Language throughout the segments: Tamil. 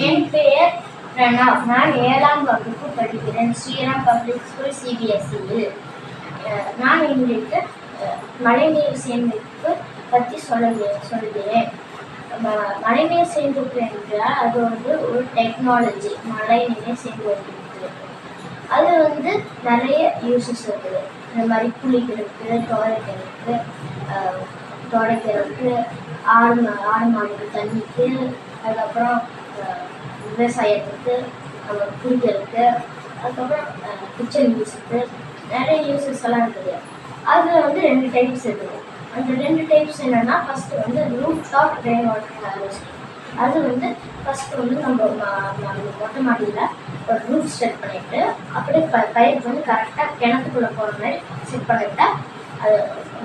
என் பெயர் பிரணவ். நான் 7ஆம் வகுப்பு படிக்கிறேன். ஸ்ரீராம் பப்ளிக் ஸ்கூல் சிபிஎஸ்சியில். நான் இன்றைக்கு மழைநீர் சேமிப்பு பற்றி சொல்கிறேன். மழைநீர் சேமிப்பு என்றால் அது ஒரு டெக்னாலஜி. மழைநீரை சேமிப்பு அது நிறைய யூசஸ் இருக்குது. இந்த மாதிரி குளிக்கிறதுக்கு, துடைக்கிறதுக்கு, ஆடு மாடுக்கு தண்ணிக்கு, அதுக்கப்புறம் விவசாயத்துக்கு, குளிக்கிறதுக்கு, அதுக்கப்புறம் கிச்சன் யூஸுக்கு நிறைய யூசஸ் எல்லாம் இருக்குது. அதில் 2 டைப்ஸ் இருக்குது. அந்த 2 டைப்ஸ் என்னென்னா, first roof top rain water harvesting. அது ஃபஸ்ட்டு நம்ம மொட்டை மாடியில் ஒரு ரூஃப் செட் பண்ணிவிட்டு அப்படியே பைப் கரெக்டாக கிணத்துக்குள்ளே போகிற மாதிரி செட் பண்ணிவிட்டா அது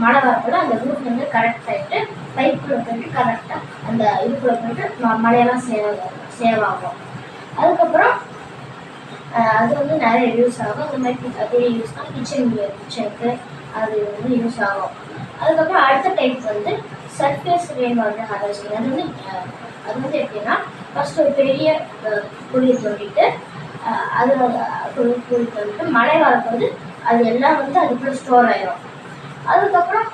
மழை வரக்குள்ள அந்த ரூஃப் கரெக்ட் ஆகிட்டு பைப்புக்குள்ளே போயிட்டு கரெக்டாக அந்த இதுக்குள்ளே போயிட்டு மழையெல்லாம் சேவ் ஆகும். அதுக்கப்புறம் அது நிறைய யூஸ் ஆகும். இந்த மாதிரி அதே யூஸ் தான் கிச்சனுக்கு அது யூஸ் ஆகும். அதுக்கப்புறம் அடுத்த type surface rain water harvesting. அது எப்படின்னா, ஃபஸ்ட்டு ஒரு பெரிய குழியை தோண்டிட்டு குழி தோண்டிட்டு மழை வரப்போது அது எல்லாம் அதுக்குள்ளே ஸ்டோர் ஆயிடும். அதுக்கப்புறம்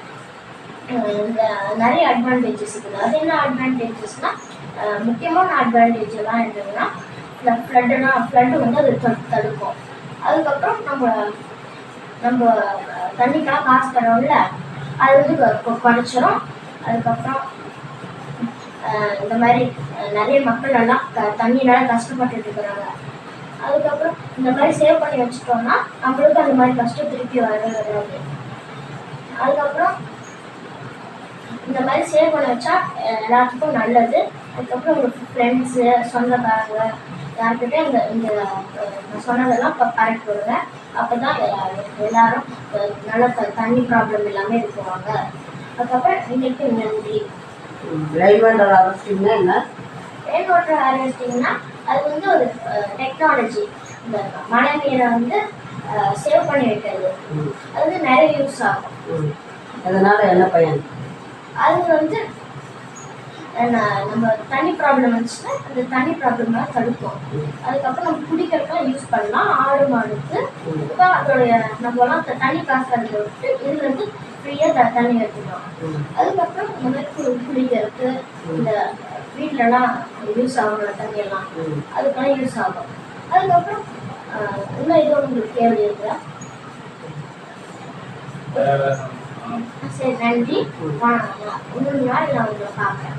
நிறைய அட்வான்டேஜஸ் இருக்குது. அது என்ன அட்வான்டேஜஸ்னால், முக்கியமான அட்வான்டேஜ் எல்லாம் என்னதுன்னா, ஃப்ளட்டு அது தடுக்கும். அதுக்கப்புறம் நம்ம தண்ணிக்கெல்லாம் காசு தரோம்ல, அது குறைச்சிரும். அதுக்கப்புறம் இந்த மாதிரி நிறைய மக்கள் எல்லாம் தண்ணினால கஷ்டப்பட்டுட்டு இருக்கிறாங்க. அதுக்கப்புறம் இந்த மாதிரி சேவ் பண்ணி வச்சுட்டோம்னா நம்மளுக்கு அந்த மாதிரி கஷ்டம் திருப்பி வராது. அதுக்கப்புறம் இந்த மாதிரி சேவ் பண்ணி வச்சா எல்லாத்துக்கும் நல்லது. அதுக்கப்புறம் உங்களுக்கு ஃப்ரெண்ட்ஸு, சொந்தக்காரங்க யார்கிட்ட இந்த சொன்னதெல்லாம் கரெக்ட் வருங்க. அப்போ தான் எல்லாரும் நல்ல தண்ணி ப்ராப்ளம் எல்லாமே இருக்குவாங்க. அதுக்கப்புறம் இன்னைக்கு நன்றி. ரெயின் வாட்டர் ஹார்வெஸ்டிங்னா என்ன? ரெயின் வாட்டர் ஹார்வெஸ்டிங்னா அது ஒரு டெக்னாலஜி. இந்த மழை நீரை சேவ் பண்ணி வைக்கிறது. அது நிறைய யூஸ் ஆகும். அதனால என்ன பயன்? அது நம்ம தண்ணி ப்ராப்ளம் வந்துச்சுன்னா அந்த தண்ணி ப்ராப்ளம்லாம் தடுக்கும். அதுக்கப்புறம் நம்ம குடிக்கிறதுலாம் யூஸ் பண்ணலாம். ஆடு மாடுக்கு இப்போ அதோடைய நம்மலாம் தண்ணி காசுறதை விட்டு இதுலேருந்து ஃப்ரீயாக தண்ணி எடுத்துக்கலாம். அதுக்கப்புறம் இந்த மாதிரி குளிக்கிறதுக்கு, இந்த வீட்டிலலாம் யூஸ் ஆகும் தண்ணியெல்லாம், அதுக்கெல்லாம் யூஸ் ஆகும். அதுக்கப்புறம் இன்னும் இது உங்களுக்கு கேள்வி இருக்குதா? சரி, நன்றி. இன்னொரு நாள் நான் உங்களை பார்க்குறேன்.